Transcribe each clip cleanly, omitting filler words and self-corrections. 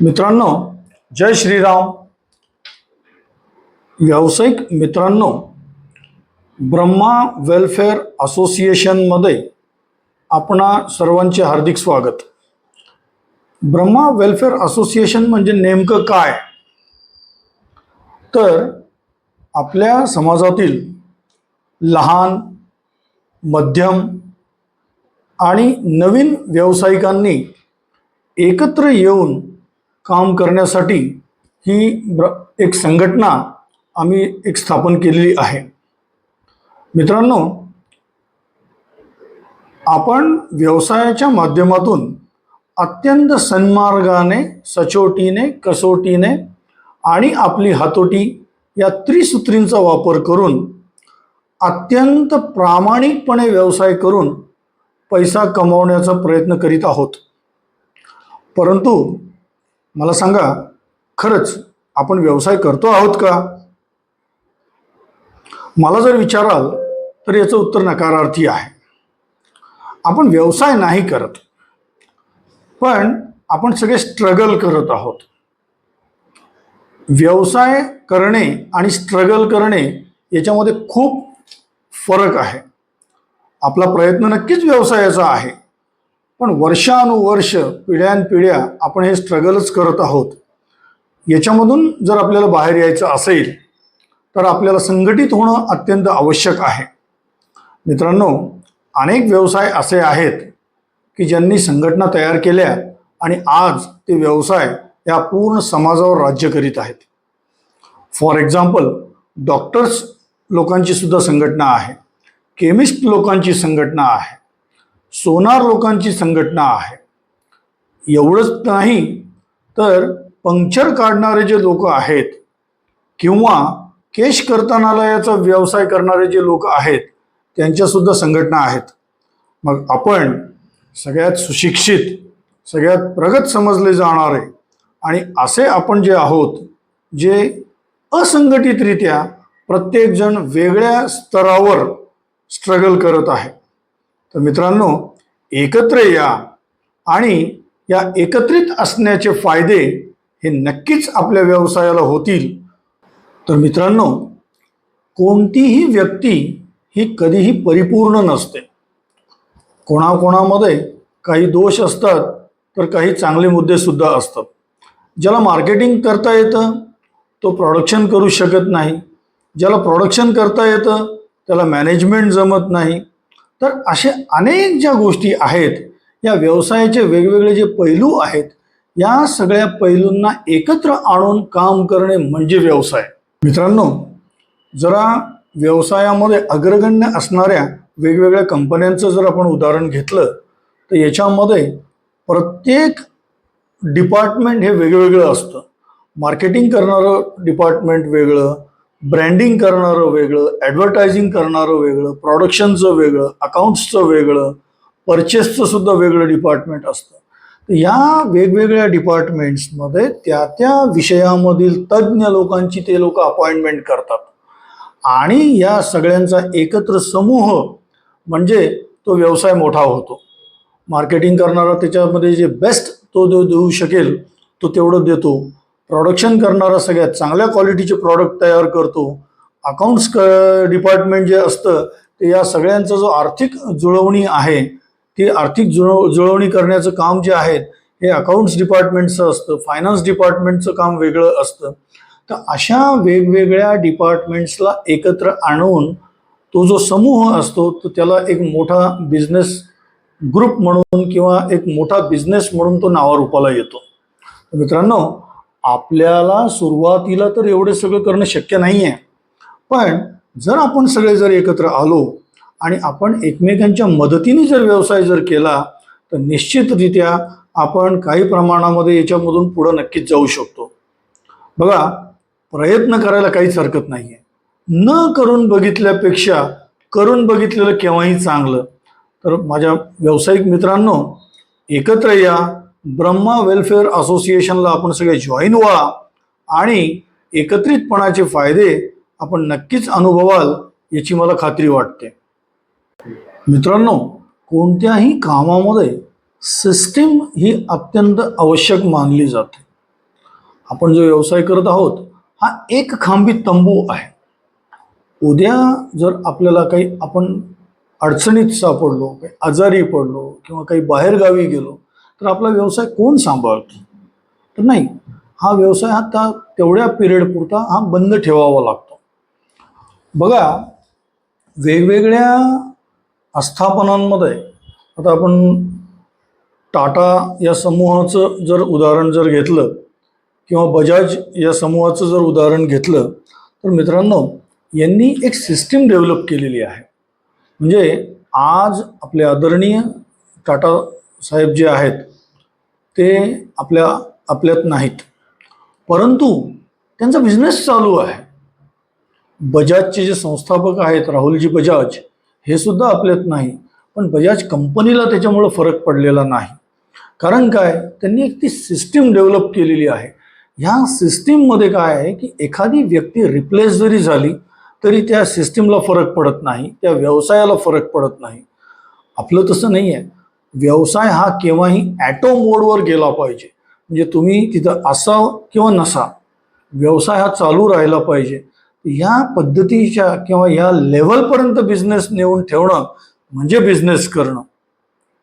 मित्रांनो, जय श्रीराम. व्यावसायिक मित्रांनो, ब्रह्मा वेलफेअर असोसिएशनमध्ये आपणा सर्वांचे हार्दिक स्वागत. ब्रह्मा वेलफेअर असोसिएशन म्हणजे नेमकं काय? तर आपल्या समाजातील लहान, मध्यम आणि नवीन व्यावसायिकांनी एकत्र येऊन काम करण्यासाठी ही एक संघटना आम्ही स्थापन केलेली आहे. मित्रांनो, आपण व्यवसायाच्या माध्यमातून अत्यंत सन्मार्गाने, सचोटीने, कसोटीने आणि आपली हातोटी या त्रिसूत्रींचा वापर करून अत्यंत प्रामाणिकपणे व्यवसाय करून पैसा कमवण्याचा प्रयत्न करीत आहोत. परंतु मला सांगा, खरंच आपण व्यवसाय करतो आहोत का? मला जर विचाराल तर याचं उत्तर नकारार्थी आहे. आपण व्यवसाय नाही करत, पण आपण सगळे स्ट्रगल करत आहोत. व्यवसाय करणे आणि स्ट्रगल करणे याच्यामध्ये खूप फरक आहे. आपला प्रयत्न नक्कीच व्यवसायाचा आहे, पण वर्षानुवर्ष, पिढ्यानपिढ्या आपण हे स्ट्रगलच करत आहोत. याच्यामधून जर आपल्याला बाहेर यायचं असेल तर आपल्याला संघटित होणं अत्यंत आवश्यक आहे. मित्रांनो, अनेक व्यवसाय असे आहेत की ज्यांनी संघटना तयार केल्या आणि आज ते व्यवसाय या पूर्ण समाजावर राज्य करीत आहेत. फॉर एक्झाम्पल, डॉक्टर्स लोकांची सुद्धा संघटना आहे, केमिस्ट लोकांची संघटना आहे, सोनार लोकांची संघटना आहे. एवढंच नाही तर पंक्चर काढणारे जे लोक आहेत किंवा केश कर्तनालयाचा व्यवसाय करणारे जे लोक आहेत त्यांच्यासुद्धा संघटना आहेत. मग आपण सगळ्यात सुशिक्षित, सगळ्यात प्रगत समजले जाणारे आणि असे आपण जे आहोत, जे असंघटितरित्या प्रत्येकजण वेगळ्या स्तरावर स्ट्रगल करत आहे. तर मित्रांनो, एकत्र या आणि या एकत्रित असण्याचे फायदे हे नक्कीच आपल्या व्यवसायाला होतील. तर मित्रांनो, कोणतीही व्यक्ती ही कधीही परिपूर्ण नसते. कोणाकोणामध्ये काही दोष असतात तर काही चांगले मुद्दे सुद्धा असतात. ज्याला मार्केटिंग करता येतं तो प्रोडक्शन करू शकत नाही, ज्याला प्रोडक्शन करता येतं त्याला मॅनेजमेंट जमत नाही. तर असे अनेक ज्या गोष्टी आहेत, या व्यवसायाचे वेगवेगळे जे पैलू आहेत, या सगळ्या पैलूंना एकत्र आणून काम करणे म्हणजे व्यवसाय. मित्रांनो, जरा व्यवसायामध्ये अग्रगण्य असणाऱ्या वेगवेगळ्या कंपन्यांचं जर आपण उदाहरण घेतलं तर याच्यामध्ये प्रत्येक डिपार्टमेंट हे वेगवेगळं असतं. मार्केटिंग करणारं डिपार्टमेंट वेगळं, ब्रँडिंग करणारं वेगळं, ॲडव्हर्टायझिंग करणारं वेगळं, प्रोडक्शनचं वेगळं, अकाउंट्सचं वेगळं, परचेसचं सुद्धा वेगळं डिपार्टमेंट असतं. तर या वेगवेगळ्या डिपार्टमेंट्समध्ये त्या त्या विषयामधील तज्ज्ञ लोकांची ते लोक अपॉइंटमेंट करतात आणि या सगळ्यांचा एकत्र समूह म्हणजे तो व्यवसाय मोठा होतो. मार्केटिंग करणारा त्याच्यामध्ये जे बेस्ट तो देऊ शकेल तो तेवढं देतो. प्रोडक्शन करणारा सगळ्यात चांगल्या क्वालिटीचे प्रॉडक्ट तयार करतो. अकाउंट्स डिपार्टमेंट जे असतं ते या सगळ्यांचा जो आर्थिक जुळवणी आहे, ती आर्थिक जुळवणी करण्याचं काम जे आहे हे अकाउंट्स डिपार्टमेंटचं असतं. फायनान्स डिपार्टमेंटचं काम वेगळं असतं. तर अशा वेगवेगळ्या डिपार्टमेंट्सला एकत्र आणून तो जो समूह असतो तो त्याला एक मोठा बिझनेस ग्रुप म्हणून किंवा एक मोठा बिझनेस म्हणून तो नावारूपाला येतो. मित्रांनो, आपल्याला सुरुवातीला तर एवढे सगळं करणं शक्य नाही आहे, पण जर आपण सगळे जर एकत्र आलो आणि आपण एकमेकांच्या मदतीने जर व्यवसाय जर केला तर निश्चितरित्या आपण काही प्रमाणामध्ये याच्यामधून पुढं नक्कीच जाऊ शकतो. बघा, प्रयत्न करायला काहीच हरकत नाही आहे. न करून बघितल्यापेक्षा करून बघितलेलं केव्हाही चांगलं. तर माझ्या व्यावसायिक मित्रांनो, एकत्र या, ब्रह्मा वेलफेअर असोसिएशनला आपण सगळे जॉईन व्हा आणि एकत्रितपणाचे फायदे आपण नक्कीच अनुभवाल याची मला खात्री वाटते. मित्रांनो, कोणत्याही कामामध्ये सिस्टीम ही अत्यंत आवश्यक मानली जाते. आपण जो व्यवसाय करत आहोत हा एक खांबी तंबू आहे. उद्या जर आपल्याला काही आपण अडचणीत सापडलो, काही आजारी पडलो किंवा काही बाहेरगावी गेलो तर आपला व्यवसाय कोण सांभाळतो? तर नाही, हा व्यवसाय आता तेवढ्या पिरियड पुरता हा बंद ठेवावा लागतो. बघा, वेगवेगळ्या आस्थापनांमध्ये आता आपण टाटा या समूहाचं जर उदाहरण जर घेतलं किंवा बजाज या समूहाचं जर उदाहरण घेतलं तर मित्रांनो, यांनी एक सिस्टीम डेव्हलप केलेली आहे. म्हणजे आज आपले आदरणीय टाटा साहेब जे आहेत ते आपल्यात नाहीत, परंतु त्यांचा बिझनेस चालू आहे. बजाजचे जे संस्थापक आहेत राहुलजी बजाज, हे सुद्धा आपल्यात नाही, पण बजाज कंपनीला त्याच्यामुळं फरक पडलेला नाही. कारण काय, त्यांनी एक ती सिस्टीम डेव्हलप केलेली आहे. ह्या सिस्टीममध्ये काय आहे की एखादी व्यक्ती रिप्लेस जरी झाली तरी त्या सिस्टीमला फरक पडत नाही, त्या व्यवसायाला फरक पडत नाही. आपलं तसं नाही आहे. व्यवसाय हा केव्हाही ॲटो मोडवर गेला पाहिजे. म्हणजे तुम्ही तिथं असाव किंवा नसा, व्यवसाय हा चालू राहिला पाहिजे. या पद्धतीच्या किंवा या लेव्हलपर्यंत बिझनेस नेऊन ठेवणं म्हणजे बिझनेस करणं.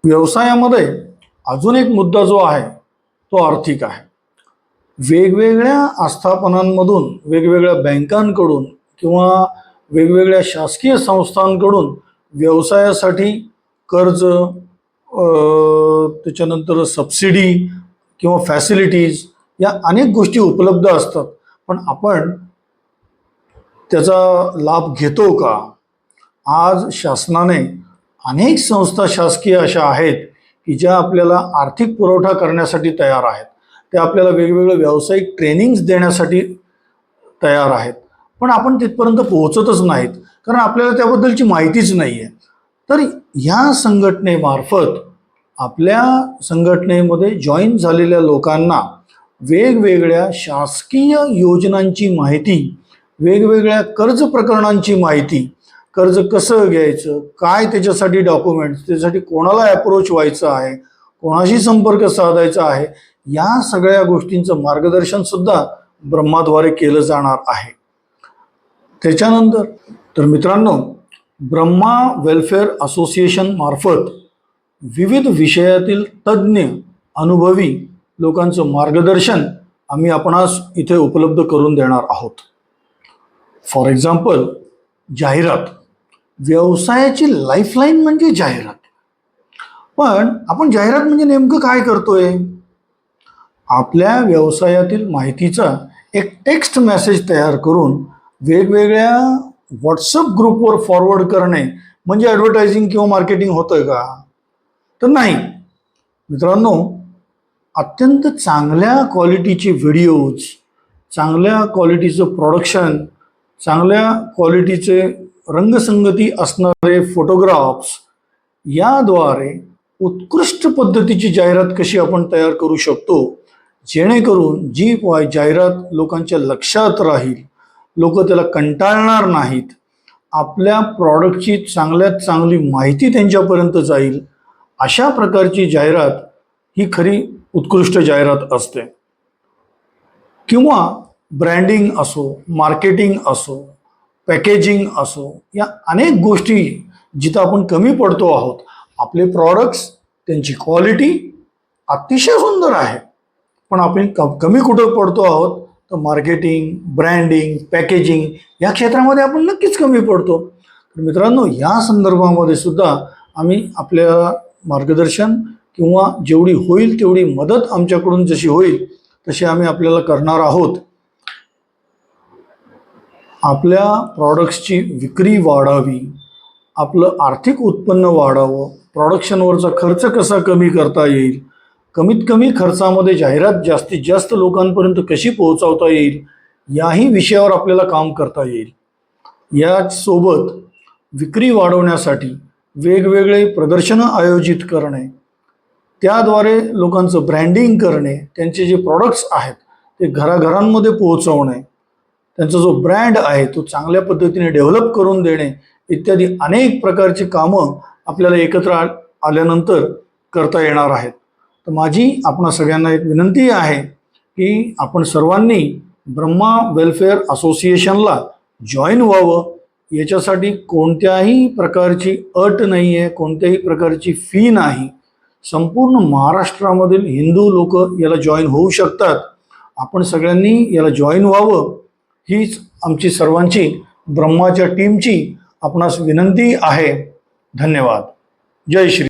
व्यवसायामध्ये अजून एक मुद्दा जो आहे तो आर्थिक आहे. वेगवेगळ्या आस्थापनांमधून, वेगवेगळ्या बँकांकडून किंवा वेगवेगळ्या शासकीय संस्थांकडून व्यवसायासाठी कर्ज, त्याच्यानंतर सबसिडी किंवा फॅसिलिटीज या अनेक गोष्टी उपलब्ध असतात. पण आपण त्याचा लाभ घेतो का? आज शासनाने अनेक संस्था शासकीय अशा आहेत की ज्या आपल्याला आर्थिक पुरवठा करण्यासाठी तयार आहेत. त्या आपल्याला वेगवेगळे व्यावसायिक ट्रेनिंग्स देण्यासाठी तयार आहेत, पण आपण तिथपर्यंत पोहोचतच नाहीत कारण आपल्याला त्याबद्दलची माहितीच नाही आहे. तर ह्या संघटनेमार्फत आपल्या संघटनेमध्ये जॉईन झालेल्या लोकांना वेगवेगळ्या शासकीय योजनांची माहिती, वेगवेगळ्या कर्ज प्रकरणांची माहिती, कर्ज कसं घ्यायचं, काय त्याच्यासाठी डॉक्युमेंट्स, त्याच्यासाठी कोणाला अप्रोच व्हायचं आहे, कोणाशी संपर्क साधायचा आहे, या सगळ्या गोष्टींचं मार्गदर्शन सुद्धा ब्रह्माद्वारे केलं जाणार आहे. त्याच्यानंतर तर मित्रांनो, ब्रह्मा वेलफेअर असोसिएशन मार्फत विविध विषयातील तज्ज्ञ अनुभवी लोकांचं मार्गदर्शन आम्ही आपणास इथे उपलब्ध करून देणार आहोत. फॉर एक्झाम्पल, जाहिरात. व्यवसायाची लाईफलाईन म्हणजे जाहिरात. पण आपण जाहिरात म्हणजे नेमकं काय करतोय? आपल्या व्यवसायातील माहितीचा एक टेक्स्ट मेसेज तयार करून वेगवेगळ्या व्हॉट्सअप ग्रुपवर फॉरवर्ड करणे म्हणजे ॲडव्हर्टायझिंग किंवा मार्केटिंग होतंय का? तर नाही मित्रांनो. अत्यंत चांगल्या क्वालिटीचे व्हिडिओज, चांगल्या क्वालिटीचं प्रोडक्शन, चांगल्या क्वालिटीचे रंगसंगती असणारे फोटोग्राफ्स याद्वारे उत्कृष्ट पद्धतीची जाहिरात कशी आपण तयार करू शकतो, जेणेकरून जी जाहिरात लोकांच्या लक्षात राहील, लोक त्याला कंटाळणार नाहीत, आपल्या प्रॉडक्टची चांगल्यात चांगली माहिती त्यांच्यापर्यंत जाईल, अशा प्रकारची जाहिरात ही खरी उत्कृष्ट जाहिरात असते. किंवा ब्रँडिंग असो, मार्केटिंग असो, पॅकेजिंग असो, या अनेक गोष्टी जिथं आपण कमी पडतो आहोत. आपले प्रॉडक्ट्स, त्यांची क्वालिटी अतिशय सुंदर आहे, पण आपण कमी कुठं पडतो आहोत? तर मार्केटिंग, ब्रँडिंग, पॅकेजिंग या क्षेत्रामध्ये आपण नक्कीच कमी पडतो. तर मित्रांनो, या संदर्भामध्ये सुद्धा आम्ही आपल्या मार्गदर्शन किंवा जेवढी होईल तेवढी मदत आमच्याकडून जशी होईल तशी आम्ही आपल्याला करणार आहोत. आपल्या प्रॉडक्ट्सची विक्री वाढावी, आपलं आर्थिक उत्पन्न वाढावं, प्रोडक्शनवरचा खर्च कसा कमी करता येईल, कमीत कमी खर्चामध्ये जाहिरात जास्तीत जास्त लोकांपर्यंत कशी पोहोचवता येईल, याही विषयावर आपल्याला काम करता येईल. याचसोबत विक्री वाढवण्यासाठी वेगवेगळे प्रदर्शनं आयोजित करणे, त्याद्वारे लोकांचं ब्रँडिंग करणे, त्यांचे जे प्रॉडक्ट्स आहेत ते घराघरांमध्ये पोहोचवणे, त्यांचा जो ब्रँड आहे तो चांगल्या पद्धतीने डेव्हलप करून देणे इत्यादी अनेक प्रकारची कामं आपल्याला एकत्र आल्यानंतर करता येणार आहेत. तर माझी आपणा सगळ्यांना एक विनंती आहे की आपण सर्वांनी ब्रह्मा वेलफेअर असोसिएशनला जॉईन व्हावं. याच्यासाठी कोणत्याही प्रकारची अट नाही आहे, कोणत्याही प्रकारची फी नाही. संपूर्ण महाराष्ट्रामधील हिंदू लोक याला जॉईन होऊ शकतात. आपण सगळ्यांनी याला जॉईन व्हावं हीच आमची सर्वांची ब्रह्माच्या टीमची आपणास विनंती आहे. धन्यवाद. जय श्री